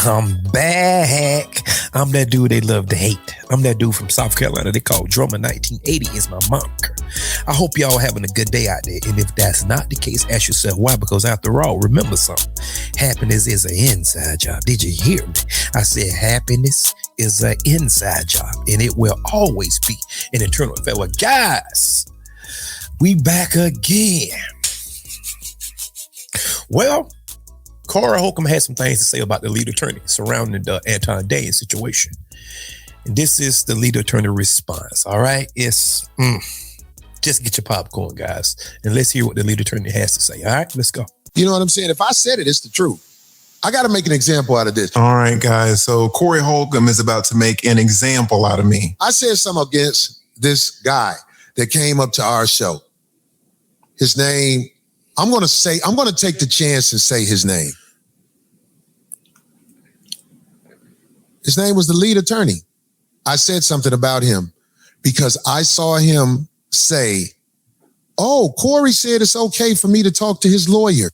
I'm back. I'm that dude they love to hate. I'm that dude from South Carolina they call Drummer 1980 is my moniker. I hope y'all having a good day out there. And if that's not the case, ask yourself why. Because after all, remember something. Happiness is an inside job. Did you hear me? I said happiness is an inside job. And it will always be an internal affair. Well, guys, we back again. Well, Corey Holcomb had some things to say about the lead attorney surrounding the Anton Dane situation. And this is the lead attorney response. All right. It's just get your popcorn, guys. And let's hear what the lead attorney has to say. All right, let's go. You know what I'm saying? If I said it, it's the truth. I got to make an example out of this. All right, guys. So Corey Holcomb is about to make an example out of me. I said something against this guy that came up to our show. His name, I'm going to take the chance and say his name. His name was the lead attorney. I said something about him because I saw him say, oh, Corey said it's okay for me to talk to his lawyer.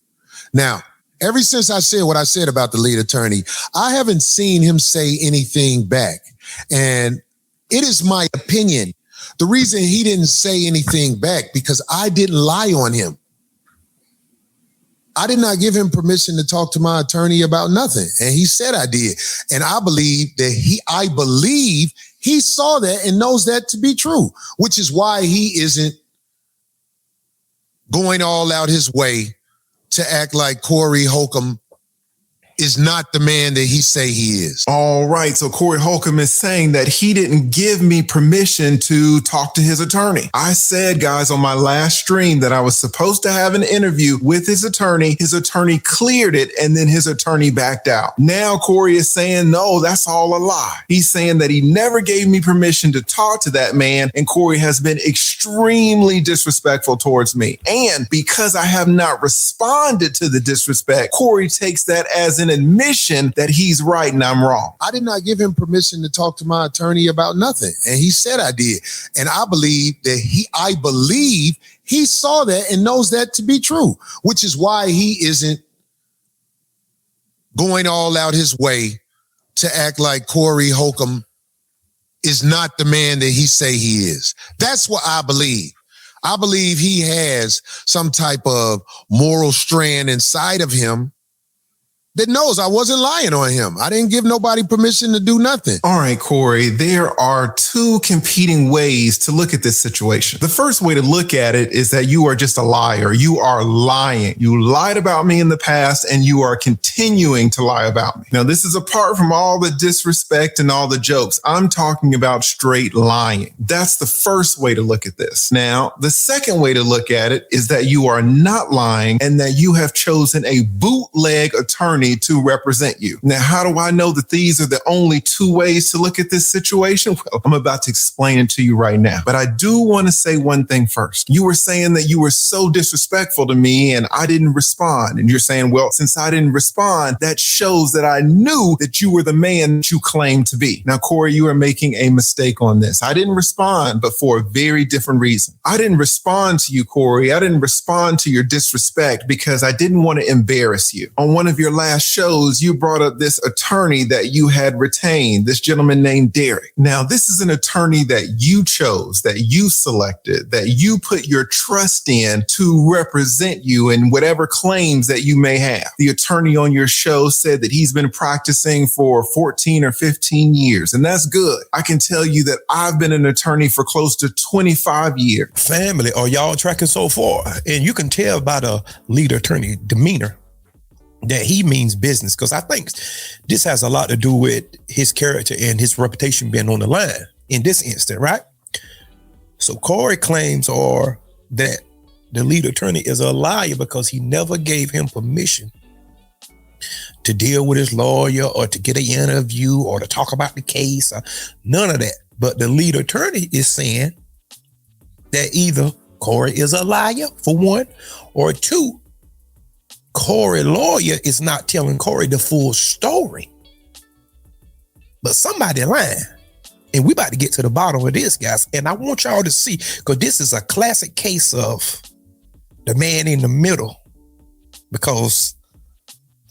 Now, ever since I said what I said about the lead attorney, I haven't seen him say anything back. And it is my opinion. The reason he didn't say anything back because I didn't lie on him. I did not give him permission to talk to my attorney about nothing. And he said I did. And I believe he saw that and knows that to be true, which is why he isn't going all out his way to act like Corey Holcomb is not the man that he say he is. All right. So Corey Holcomb is saying that he didn't give me permission to talk to his attorney. I said, guys, on my last stream that I was supposed to have an interview with his attorney. His attorney cleared it and then his attorney backed out. Now Corey is saying, no, that's all a lie. He's saying that he never gave me permission to talk to that man. And Corey has been extremely disrespectful towards me. And because I have not responded to the disrespect, Corey takes that as an admission that he's right and I'm wrong. I did not give him permission to talk to my attorney about nothing. And he said I did. And I believe he saw that and knows that to be true, which is why he isn't going all out his way to act like Corey Holcomb is not the man that he say he is. That's what I believe. I believe he has some type of moral strand inside of him that knows I wasn't lying on him. I didn't give nobody permission to do nothing. All right, Corey, there are two competing ways to look at this situation. The first way to look at it is that you are just a liar. You are lying. You lied about me in the past and you are continuing to lie about me. Now, this is apart from all the disrespect and all the jokes. I'm talking about straight lying. That's the first way to look at this. Now, the second way to look at it is that you are not lying and that you have chosen a bootleg attorney to represent you. Now, how do I know that these are the only two ways to look at this situation? Well, I'm about to explain it to you right now. But I do want to say one thing first. You were saying that you were so disrespectful to me and I didn't respond. And you're saying, well, since I didn't respond, that shows that I knew that you were the man that you claimed to be. Now, Corey, you are making a mistake on this. I didn't respond, but for a very different reason. I didn't respond to you, Corey. I didn't respond to your disrespect because I didn't want to embarrass you. On one of your last shows, you brought up this attorney that you had retained, this gentleman named Derek. Now, this is an attorney that you chose, that you selected, that you put your trust in to represent you in whatever claims that you may have. The attorney on your show said that he's been practicing for 14 or 15 years, and that's good. I can tell you that I've been an attorney for close to 25 years. Family, are y'all tracking so far? And you can tell by the lead attorney demeanor that he means business, because I think this has a lot to do with his character and his reputation being on the line in this instant, right? So Corey claims or that the lead attorney is a liar because he never gave him permission to deal with his lawyer or to get an interview or to talk about the case, none of that. But the lead attorney is saying that either Corey is a liar, for one, or two, Corey lawyer is not telling Corey the full story. But somebody lying. And we about to get to the bottom of this, guys. And I want y'all to see, because this is a classic case of the man in the middle. Because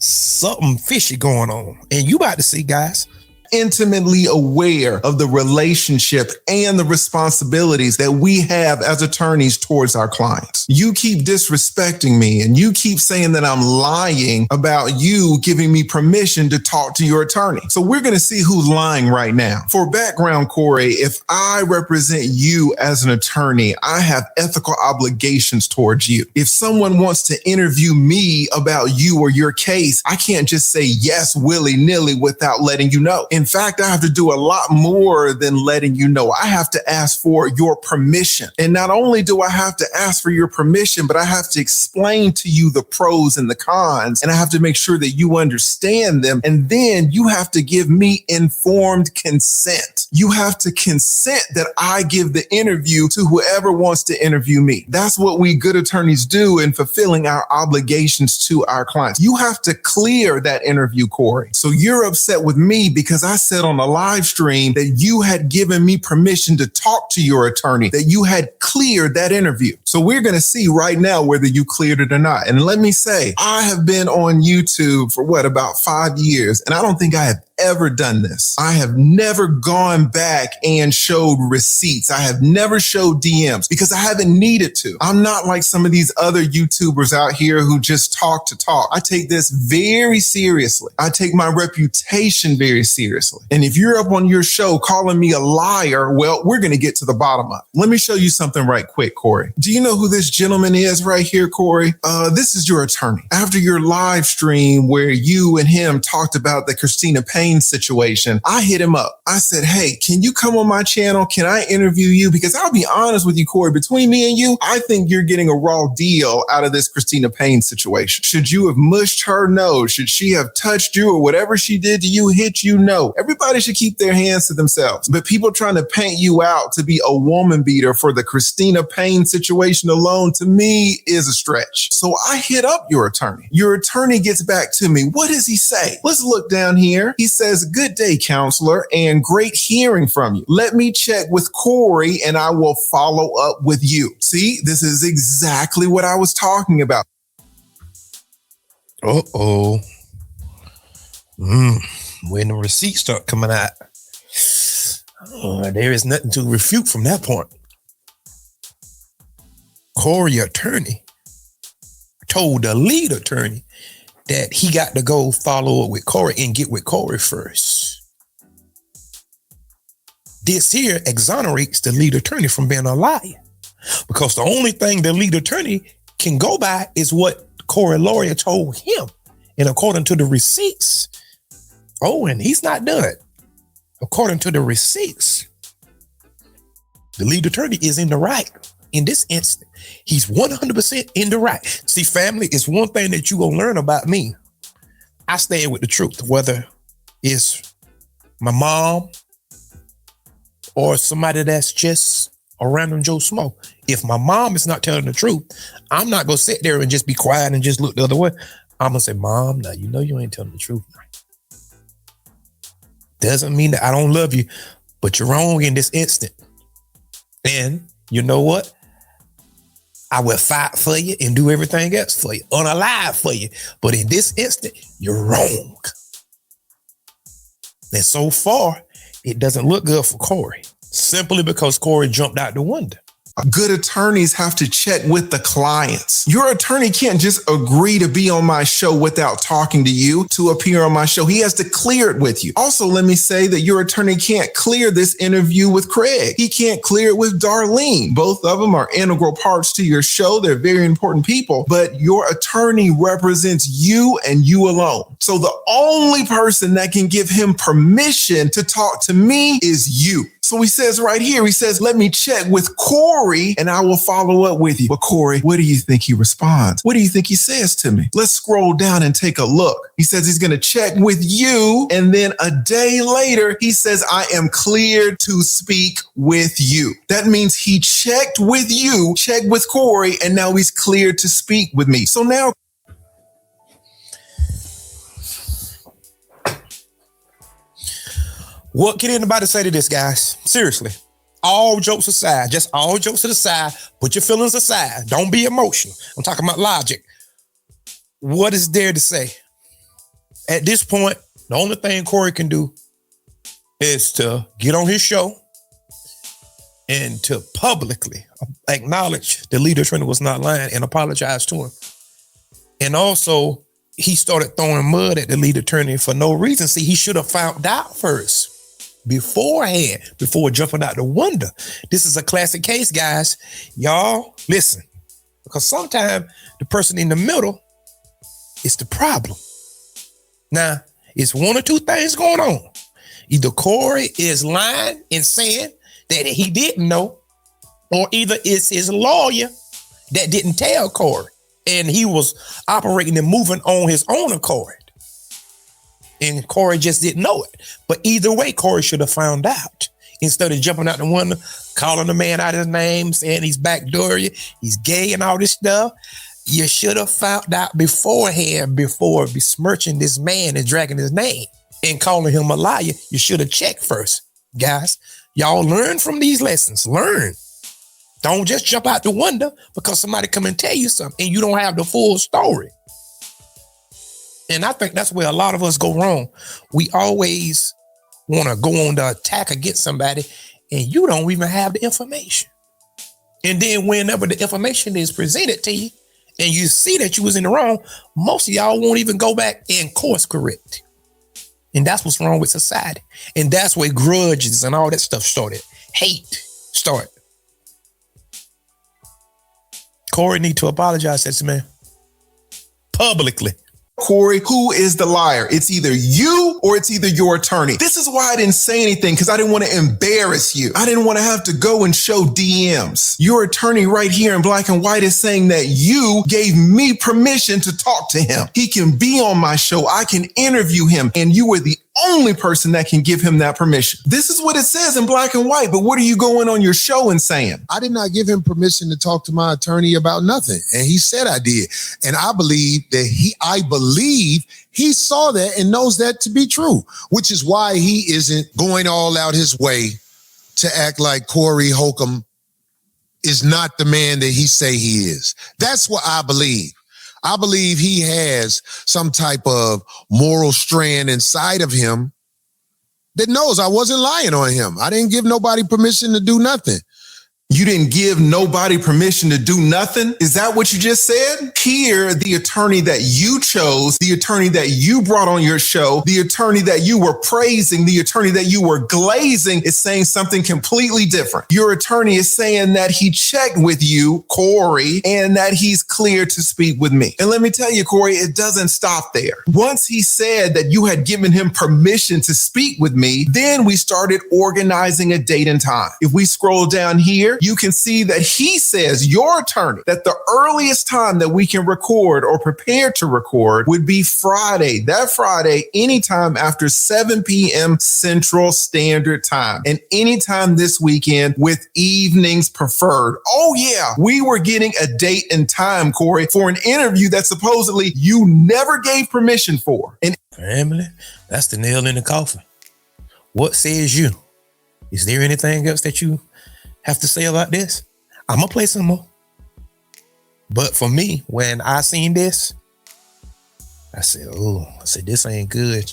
something fishy going on. And you about to see, guys. Intimately aware of the relationship and the responsibilities that we have as attorneys towards our clients. You keep disrespecting me and you keep saying that I'm lying about you giving me permission to talk to your attorney. So we're going to see who's lying right now. For background, Corey, if I represent you as an attorney, I have ethical obligations towards you. If someone wants to interview me about you or your case, I can't just say yes willy-nilly without letting you know. In fact, I have to do a lot more than letting you know. I have to ask for your permission. And not only do I have to ask for your permission, but I have to explain to you the pros and the cons, and I have to make sure that you understand them. And then you have to give me informed consent. You have to consent that I give the interview to whoever wants to interview me. That's what we good attorneys do in fulfilling our obligations to our clients. You have to clear that interview, Corey. So you're upset with me because I said on a live stream that you had given me permission to talk to your attorney, that you had cleared that interview. So we're going to see right now whether you cleared it or not. And let me say, I have been on YouTube for about 5 years, and I don't think I have ever done this. I have never gone back and showed receipts. I have never showed DMs because I haven't needed to. I'm not like some of these other YouTubers out here who just talk to talk. I take this very seriously. I take my reputation very seriously. And if you're up on your show calling me a liar, well, we're going to get to the bottom of it. Let me show you something right quick, Corey. Do you know who this gentleman is right here, Corey? This is your attorney. After your live stream where you and him talked about the Christina Payne situation, I hit him up. I said, hey, can you come on my channel? Can I interview you? Because I'll be honest with you, Corey, between me and you, I think you're getting a raw deal out of this Christina Payne situation. Should you have mushed her? No. Should she have touched you or whatever she did to you, hit you? No. Everybody should keep their hands to themselves. But people trying to paint you out to be a woman beater for the Christina Payne situation alone, to me, is a stretch. So I hit up your attorney. Your attorney gets back to me. What does he say? Let's look down here. He says, good day, counselor, and great hearing from you. Let me check with Corey and I will follow up with you. See, this is exactly what I was talking about. Uh-oh. When the receipts start coming out, there is nothing to refute from that point. Corey attorney told the lead attorney that he got to go follow up with Corey and get with Corey first. This here exonerates the lead attorney from being a liar, because the only thing the lead attorney can go by is what Corey lawyer told him. And according to the receipts, and he's not done. According to the receipts, the lead attorney is in the right. In this instant, he's 100% in the right. See, family, it's one thing that you're going to learn about me. I stand with the truth, whether it's my mom or somebody that's just a random Joe Smo. If my mom is not telling the truth, I'm not going to sit there and just be quiet and just look the other way. I'm going to say, Mom, now you know you ain't telling the truth. Doesn't mean that I don't love you, but you're wrong in this instant. And you know what? I will fight for you and do everything else for you, unalive for you. But in this instant, you're wrong. And so far, it doesn't look good for Corey, simply because Corey jumped out the window. Good attorneys have to check with the clients. Your attorney can't just agree to be on my show without talking to you to appear on my show. He has to clear it with you. Also, let me say that your attorney can't clear this interview with Craig. He can't clear it with Darlene. Both of them are integral parts to your show. They're very important people, but your attorney represents you and you alone. So the only person that can give him permission to talk to me is you. So he says right here, he says, let me check with Corey and I will follow up with you. But Corey, what do you think he responds? What do you think he says to me? Let's scroll down and take a look. He says he's going to check with you. And then a day later, he says, I am cleared to speak with you. That means he checked with you, checked with Corey, and now he's cleared to speak with me. So now, what can anybody say to this, guys? Seriously, all jokes aside, just all jokes to the side, put your feelings aside. Don't be emotional. I'm talking about logic. What is there to say? At this point, the only thing Corey can do is to get on his show and to publicly acknowledge the lead attorney was not lying and apologize to him. And also, he started throwing mud at the lead attorney for no reason. See, he should have found out first, beforehand, before jumping out the window. This is a classic case, guys. Y'all, listen, because sometimes the person in the middle is the problem. Now, it's one or two things going on. Either Corey is lying and saying that he didn't know, or either it's his lawyer that didn't tell Corey and he was operating and moving on his own accord. And Corey just didn't know it. But either way, Corey should have found out. Instead of jumping out the window, calling the man out his name, saying he's backdoor you, he's gay and all this stuff. You should have found out beforehand, before besmirching this man and dragging his name and calling him a liar. You should have checked first. Guys, y'all learn from these lessons. Learn. Don't just jump out the window because somebody come and tell you something and you don't have the full story. And I think that's where a lot of us go wrong. We always want to go on the attack against somebody and you don't even have the information. And then whenever the information is presented to you and you see that you was in the wrong, most of y'all won't even go back and course correct. And that's what's wrong with society. And that's where grudges and all that stuff started. Hate started. Corey need to apologize to this man publicly. Corey, who is the liar? It's either you or it's either your attorney. This is why I didn't say anything, because I didn't want to embarrass you. I didn't want to have to go and show DMs. Your attorney right here in black and white is saying that you gave me permission to talk to him. He can be on my show. I can interview him. And you were the only person that can give him that permission. This is what it says in black and white. But what are you going on your show and saying? I did not give him permission to talk to my attorney about nothing. And he said I did. And I believe he saw that and knows that to be true, which is why he isn't going all out his way to act like Corey Holcomb is not the man that he say he is. That's what I believe. I believe he has some type of moral strand inside of him that knows I wasn't lying on him. I didn't give nobody permission to do nothing. You didn't give nobody permission to do nothing? Is that what you just said? Here, the attorney that you chose, the attorney that you brought on your show, the attorney that you were praising, the attorney that you were glazing is saying something completely different. Your attorney is saying that he checked with you, Corey, and that he's clear to speak with me. And let me tell you, Corey, it doesn't stop there. Once he said that you had given him permission to speak with me, then we started organizing a date and time. If we scroll down here, you can see that he says, your attorney, that the earliest time that we can record or prepare to record would be Friday. That Friday, anytime after 7 p.m. Central Standard Time, and anytime this weekend with evenings preferred. Oh yeah, we were getting a date and time, Corey, for an interview that supposedly you never gave permission for. And family, that's the nail in the coffin. What says you? Is there anything else that you have to say about this? I'm gonna play some more. But for me, when I seen this, I said, this ain't good.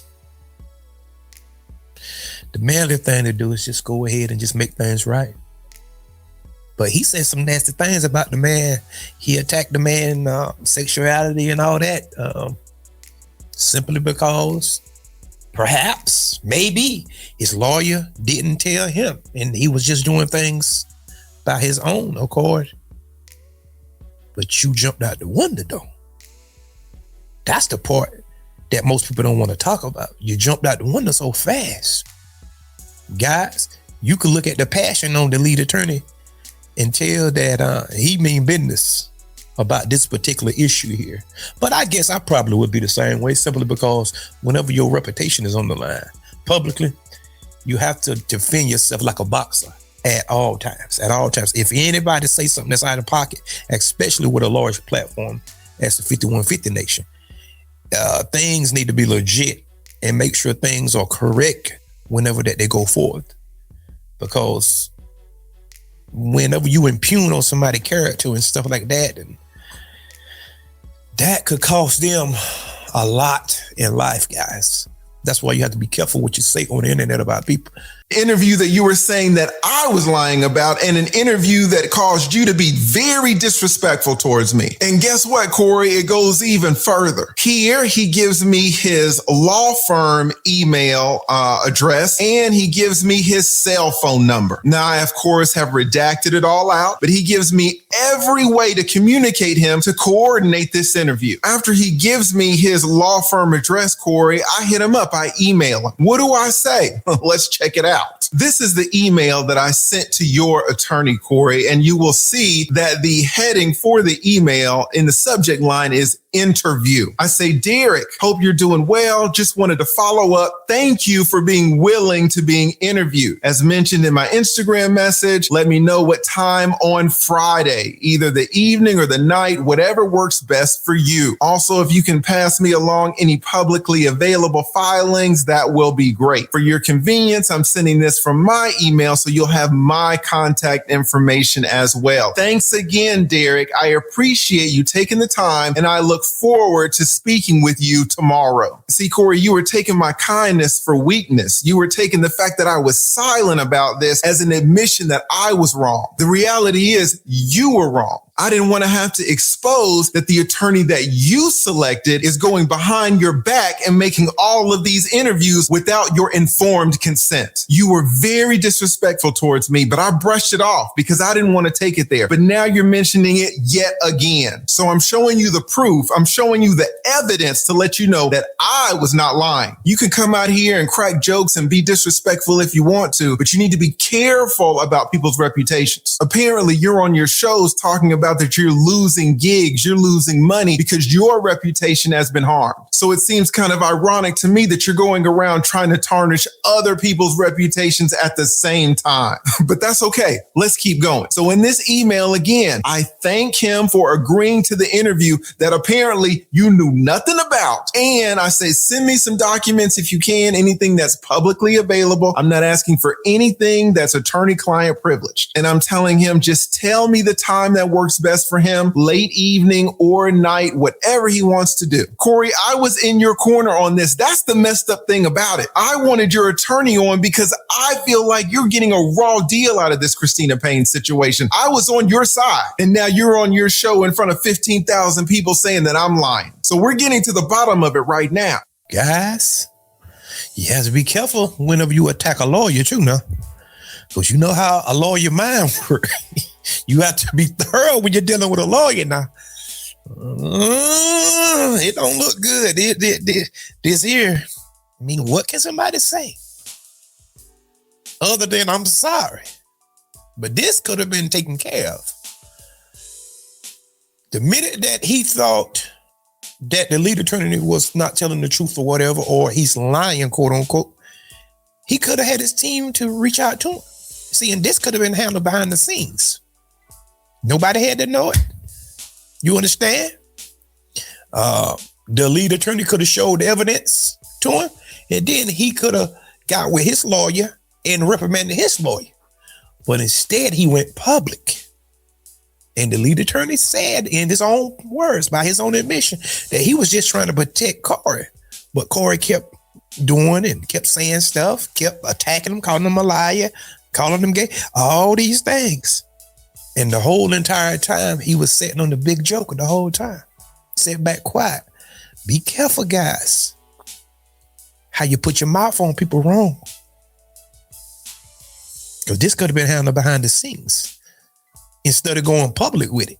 The manly thing to do is just go ahead and just make things right. But he said some nasty things about the man. He attacked the man, sexuality and all that, simply because perhaps, maybe, his lawyer didn't tell him and he was just doing things by his own accord. But you jumped out the window, though. That's the part that most people don't want to talk about. You jumped out the window so fast. Guys, you could look at the passion on the lead attorney and tell that he mean business about this particular issue here. But I guess I probably would be the same way, simply because whenever your reputation is on the line publicly, you have to defend yourself like a boxer at all times. At all times. If anybody say something that's out of pocket, especially with a large platform as the 5150 Nation, things need to be legit and make sure things are correct whenever that they go forward. Because whenever you impugn on somebody's character and stuff like that, and that could cost them a lot in life, guys. That's why you have to be careful what you say on the internet about people. Interview that you were saying that I was lying about, and an interview that caused you to be very disrespectful towards me. And guess what, Corey? It goes even further. Here, he gives me his law firm email address, and he gives me his cell phone number. Now, I, of course, have redacted it all out, but he gives me every way to communicate him to coordinate this interview. After he gives me his law firm address, Corey, I hit him up. I email him. What do I say? Let's check it out. This is the email that I sent to your attorney, Corey, and you will see that the heading for the email in the subject line is interview. I say, Derek, hope you're doing well. Just wanted to follow up. Thank you for being willing to being interviewed. As mentioned in my Instagram message, let me know what time on Friday, either the evening or the night, whatever works best for you. Also, if you can pass me along any publicly available filings, that will be great. For your convenience, I'm sending this from my email, so you'll have my contact information as well. Thanks again, Derek. I appreciate you taking the time, and I look forward to speaking with you tomorrow. See, Corey, you were taking my kindness for weakness. You were taking the fact that I was silent about this as an admission that I was wrong. The reality is you were wrong. I didn't want to have to expose that the attorney that you selected is going behind your back and making all of these interviews without your informed consent. You were very disrespectful towards me, but I brushed it off because I didn't want to take it there. But now you're mentioning it yet again. So I'm showing you the proof. I'm showing you the evidence to let you know that I was not lying. You can come out here and crack jokes and be disrespectful if you want to, but you need to be careful about people's reputations. Apparently, you're on your shows talking about that you're losing gigs, you're losing money because your reputation has been harmed. So it seems kind of ironic to me that you're going around trying to tarnish other people's reputations at the same time. But that's okay. Let's keep going. So in this email, again, I thank him for agreeing to the interview that apparently you knew nothing about. And I say, send me some documents if you can, anything that's publicly available. I'm not asking for anything that's attorney-client privileged. And I'm telling him, just tell me the time that works best for him, late evening or night, whatever he wants to do. Corey, I was in your corner on this. That's the messed up thing about it. I wanted your attorney on because I feel like you're getting a raw deal out of this Christina Payne situation. I was on your side, and now you're on your show in front of 15,000 people saying that I'm lying. So we're getting to the bottom of it right now. Guys, you have to be careful whenever you attack a lawyer too now, because you know how a lawyer mind works. You have to be thorough when you're dealing with a lawyer now. It don't look good. This here, I mean, what can somebody say other than I'm sorry? But this could have been taken care of. The minute that he thought that the lead attorney was not telling the truth or whatever, or he's lying, quote unquote, he could have had his team to reach out to him. See, and this could have been handled behind the scenes. Nobody had to know it. You understand? The lead attorney could have showed evidence to him, and then he could have got with his lawyer and reprimanded his lawyer. But instead, he went public. And the lead attorney said in his own words, by his own admission, that he was just trying to protect Corey. But Corey kept doing and kept saying stuff, kept attacking him, calling him a liar, calling him gay, all these things. And the whole entire time, he was sitting on the big joker the whole time. Sit back quiet. Be careful, guys. How you put your mouth on people wrong. Because this could have been handled behind the scenes instead of going public with it.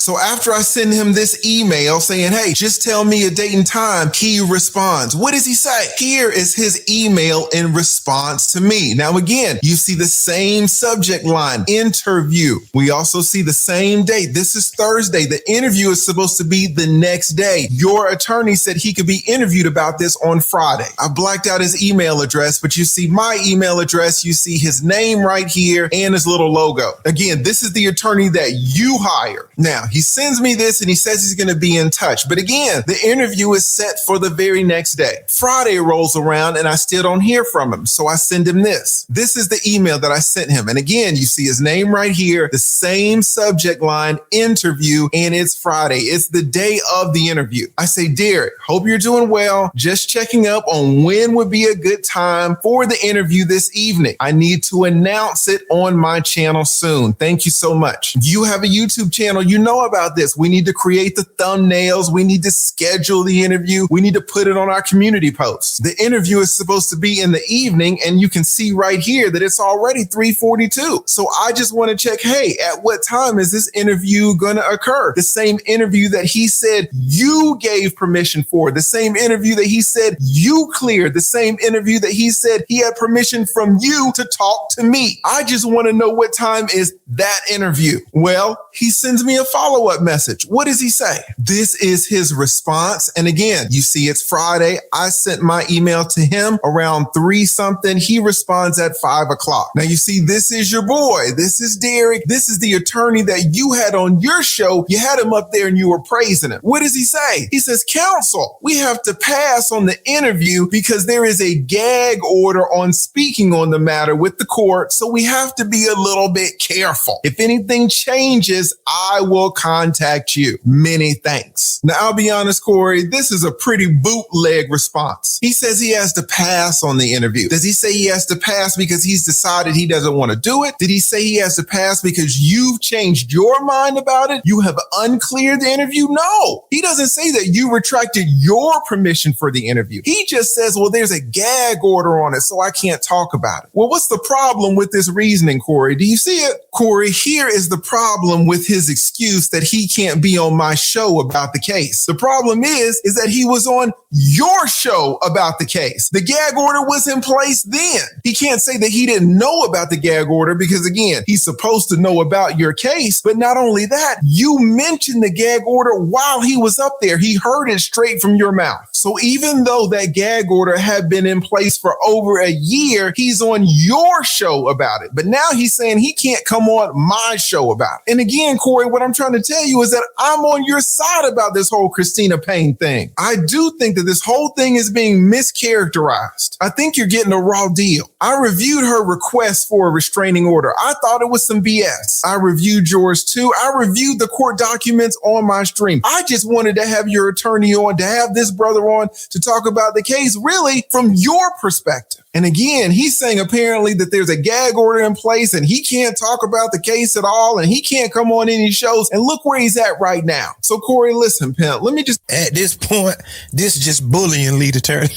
So after I send him this email saying, hey, just tell me a date and time, he responds. What does he say? Here is his email in response to me. Now, again, you see the same subject line, interview. We also see the same date. This is Thursday. The interview is supposed to be the next day. Your attorney said he could be interviewed about this on Friday. I blacked out his email address, but you see my email address. You see his name right here and his little logo. Again, this is the attorney that you hired. Now, Now, he sends me this and he says he's going to be in touch. But again, the interview is set for the very next day. Friday rolls around and I still don't hear from him. So I send him this. This is the email that I sent him. And again, you see his name right here, the same subject line, interview, and it's Friday. It's the day of the interview. I say, Derek, hope you're doing well. Just checking up on when would be a good time for the interview this evening. I need to announce it on my channel soon. Thank you so much. You have a YouTube channel. You know about this. We need to create the thumbnails. We need to schedule the interview. We need to put it on our community posts. The interview is supposed to be in the evening, and you can see right here that it's already 3:42. So I just want to check, hey, at what time is this interview going to occur? The same interview that he said you gave permission for, the same interview that he said you cleared, the same interview that he said he had permission from you to talk to me. I just want to know what time is that interview. Well, he sends me a follow-up message. What does he say? This is his response. And again, you see it's Friday. I sent my email to him around 3-something. He responds at 5 o'clock. Now you see, this is your boy. This is Derek. This is the attorney that you had on your show. You had him up there and you were praising him. What does he say? He says, counsel, we have to pass on the interview because there is a gag order on speaking on the matter with the court. So we have to be a little bit careful. If anything changes, I will contact you. Many thanks. Now, I'll be honest, Corey, this is a pretty bootleg response. He says he has to pass on the interview. Does he say he has to pass because he's decided he doesn't want to do it? Did he say he has to pass because you've changed your mind about it? You have uncleared the interview? No, he doesn't say that you retracted your permission for the interview. He just says, well, there's a gag order on it, so I can't talk about it. Well, what's the problem with this reasoning, Corey? Do you see it? Corey, here is the problem with his excuse that he can't be on my show about the case. The problem is that he was on your show about the case. The gag order was in place then. He can't say that he didn't know about the gag order because, again, he's supposed to know about your case. But not only that, you mentioned the gag order while he was up there. He heard it straight from your mouth. So even though that gag order had been in place for over a year, he's on your show about it. But now he's saying he can't come on my show about it. And again, Corey, what I'm trying to tell you is that I'm on your side about this whole Christina Payne thing. I do think that this whole thing is being mischaracterized. I think you're getting a raw deal. I reviewed her request for a restraining order. I thought it was some BS. I reviewed yours too. I reviewed the court documents on my stream. I just wanted to have your attorney on, to have this brother on to talk about the case really from your perspective. And again, he's saying apparently that there's a gag order in place and he can't talk about the case at all and he can't come on any shows. And look where he's at right now. So Corey, listen, pimp, let me just... At this point, this is just bullying, lead attorney.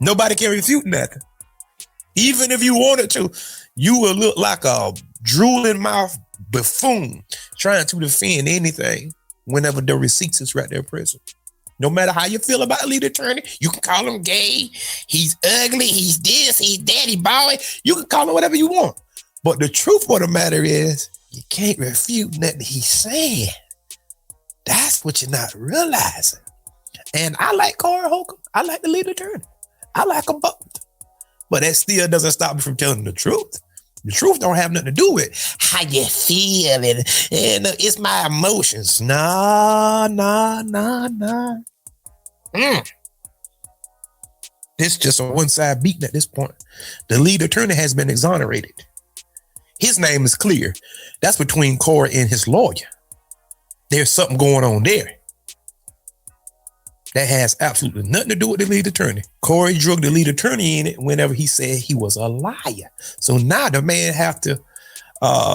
Nobody can refute nothing. Even if you wanted to, you will look like a drooling mouth buffoon trying to defend anything whenever the receipts is right there present. No matter how you feel about a lead attorney, you can call him gay, he's ugly, he's this, he's daddy boy. You can call him whatever you want. But the truth of the matter is, you can't refute nothing he's saying. That's what you're not realizing. And I like Corey Holcomb. I like the lead attorney. I like them both. But that still doesn't stop me from telling the truth. The truth don't have nothing to do with how you feel and it's my emotions. Nah. This is just a one-side beating at this point. The lead attorney has been exonerated. His name is clear. That's between Corey and his lawyer. There's something going on there. That has absolutely nothing to do with the lead attorney. Corey drug the lead attorney in it whenever he said he was a liar. So now the man have to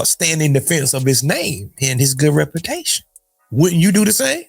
stand in defense of his name and his good reputation. Wouldn't you do the same?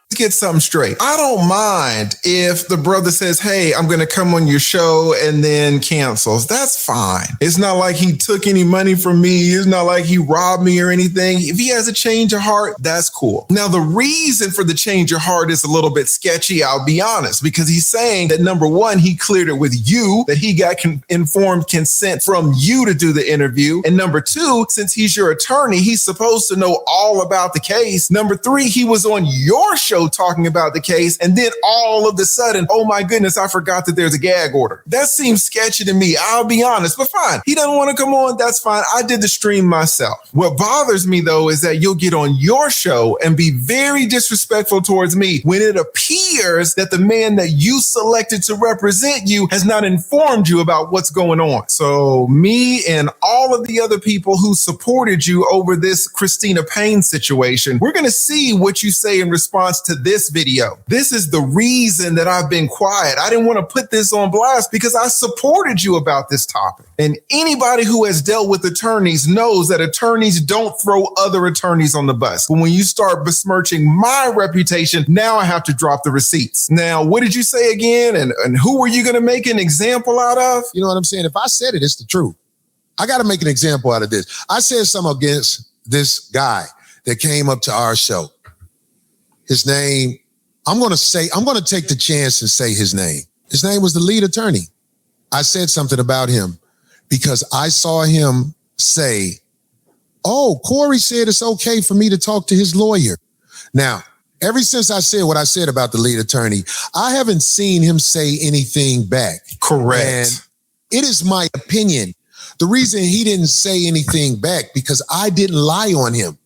Let's get something straight. I don't mind if the brother says, hey, I'm going to come on your show and then cancels. That's fine. It's not like he took any money from me. It's not like he robbed me or anything. If he has a change of heart, that's cool. Now, the reason for the change of heart is a little bit sketchy, I'll be honest, because he's saying that number one, he cleared it with you, that he got informed consent from you to do the interview. And number two, since he's your attorney, he's supposed to know all about the case. Number three, he was on your show show talking about the case, and then all of a sudden, oh my goodness, I forgot that there's a gag order. That seems sketchy to me, I'll be honest, but fine. He doesn't want to come on, that's fine. I did the stream myself. What bothers me though is that you'll get on your show and be very disrespectful towards me when it appears that the man that you selected to represent you has not informed you about what's going on. So me and all of the other people who supported you over this Christina Payne situation, we're going to see what you say in response to this video. This is the reason that I've been quiet. I didn't want to put this on blast because I supported you about this topic. And anybody who has dealt with attorneys knows that attorneys don't throw other attorneys on the bus. But when you start besmirching my reputation, now I have to drop the receipts. Now, what did you say again? And who were you going to make an example out of? You know what I'm saying? If I said it, it's the truth. I got to make an example out of this. I said something against this guy that came up to our show. His name, I'm going to take the chance and say his name. His name was the lead attorney. I said something about him because I saw him say, oh, Corey said it's okay for me to talk to his lawyer. Now, ever since I said what I said about the lead attorney, I haven't seen him say anything back. Correct. And it is my opinion. The reason he didn't say anything back because I didn't lie on him.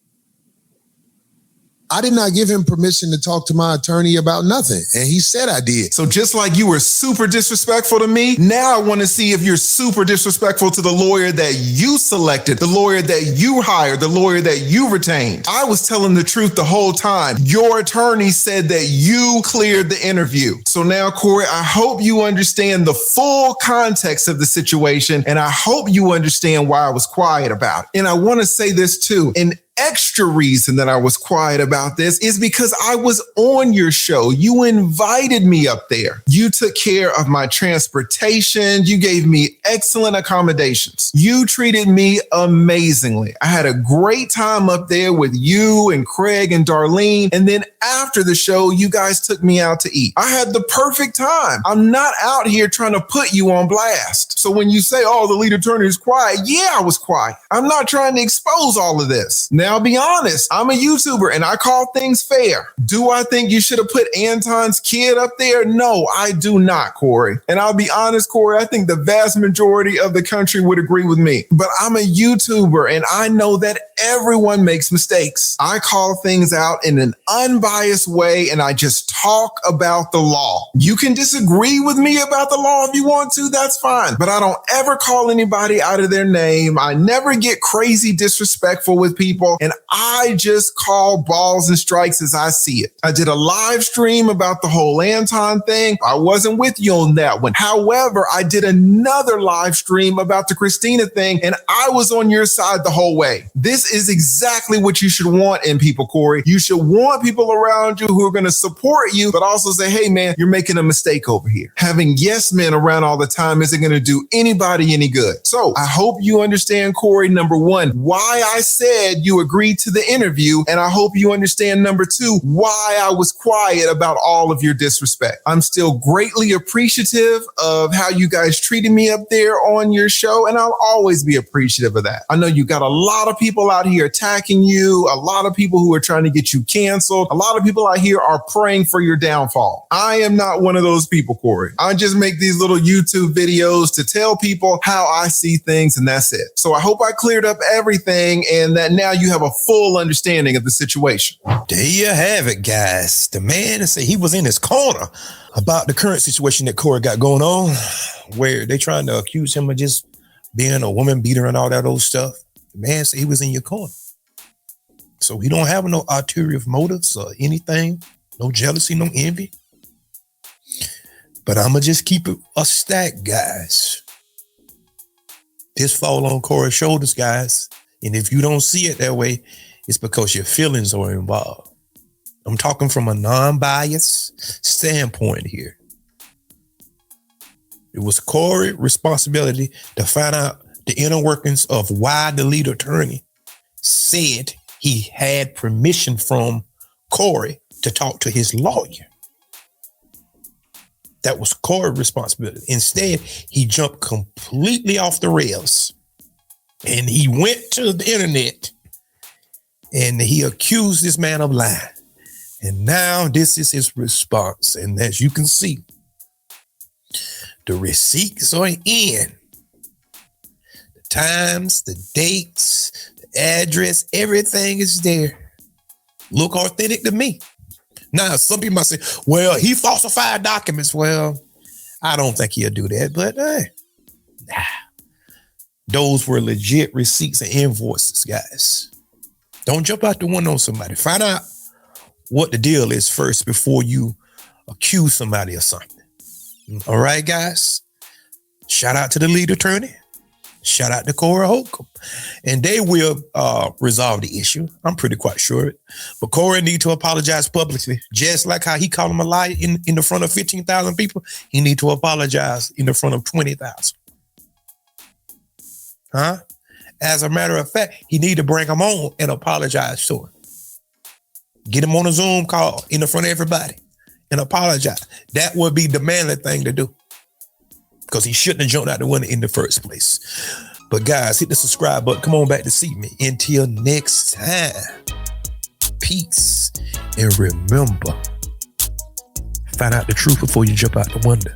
I did not give him permission to talk to my attorney about nothing. And he said I did. So just like you were super disrespectful to me, now I want to see if you're super disrespectful to the lawyer that you selected, the lawyer that you hired, the lawyer that you retained. I was telling the truth the whole time. Your attorney said that you cleared the interview. So now, Corey, I hope you understand the full context of the situation, and I hope you understand why I was quiet about it. And I want to say this too. An extra reason that I was quiet about this is because I was on your show. You invited me up there. You took care of my transportation. You gave me excellent accommodations. You treated me amazingly. I had a great time up there with you and Craig and Darlene. And then after the show, you guys took me out to eat. I had the perfect time. I'm not out here trying to put you on blast. So when you say, oh, the lead attorney is quiet, yeah, I was quiet. I'm not trying to expose all of this. Now, I'll be honest, I'm a YouTuber and I call things fair. Do I think you should have put Anton's kid up there? No, I do not, Corey. And I'll be honest, Corey, I think the vast majority of the country would agree with me. But I'm a YouTuber and I know that everyone makes mistakes. I call things out in an unbiased way and I just talk about the law. You can disagree with me about the law if you want to, that's fine. But I don't ever call anybody out of their name. I never get crazy disrespectful with people. And I just call balls and strikes as I see it. I did a live stream about the whole Anton thing. I wasn't with you on that one. However, I did another live stream about the Christina thing, and I was on your side the whole way. This is exactly what you should want in people, Corey. You should want people around you who are going to support you, but also say, hey, man, you're making a mistake over here. Having yes men around all the time isn't going to do anybody any good. So I hope you understand, Corey, number one, why I said you agreed to the interview. And I hope you understand, number two, why I was quiet about all of your disrespect. I'm still greatly appreciative of how you guys treated me up there on your show. And I'll always be appreciative of that. I know you got a lot of people out here attacking you, a lot of people who are trying to get you canceled. A lot of people out here are praying for your downfall. I am not one of those people, Corey. I just make these little YouTube videos to tell people how I see things, and that's it. So I hope I cleared up everything and that now you have a full understanding of the situation. There you have it, guys. The man said he was in his corner about the current situation that Corey got going on, where they trying to accuse him of just being a woman beater and all that old stuff. The man said he was in your corner. So he don't have no ulterior motives or anything, no jealousy, no envy. But I'm going to just keep it a stack, guys. This fall on Corey's shoulders, guys. And if you don't see it that way, it's because your feelings are involved. I'm talking from a non-biased standpoint here. It was Corey's responsibility to find out the inner workings of why the lead attorney said he had permission from Corey to talk to his lawyer. That was Corey's responsibility. Instead, he jumped completely off the rails and he went to the internet and he accused this man of lying. And now this is his response. And as you can see, the receipts are in. The times, the dates, the address, everything is there. Look authentic to me. Now, some people might say, well, he falsified documents. Well, I don't think he'll do that, but those were legit receipts and invoices, guys. Don't jump out the window on somebody. Find out what the deal is first before you accuse somebody of something. All right, guys. Shout out to the lead attorney. Shout out to Corey Holcomb. And they will resolve the issue. I'm pretty quite sure. But Corey need to apologize publicly. Just like how he called him a liar in the front of 15,000 people, he need to apologize in the front of 20,000. Huh? As a matter of fact, he need to bring him on and apologize to him. Get him on a Zoom call in the front of everybody and apologize. That would be the manly thing to do, because he shouldn't have jumped out the window in the first place. But guys, hit the subscribe button. Come on back to see me. Until next time, peace. And remember, find out the truth before you jump out the window.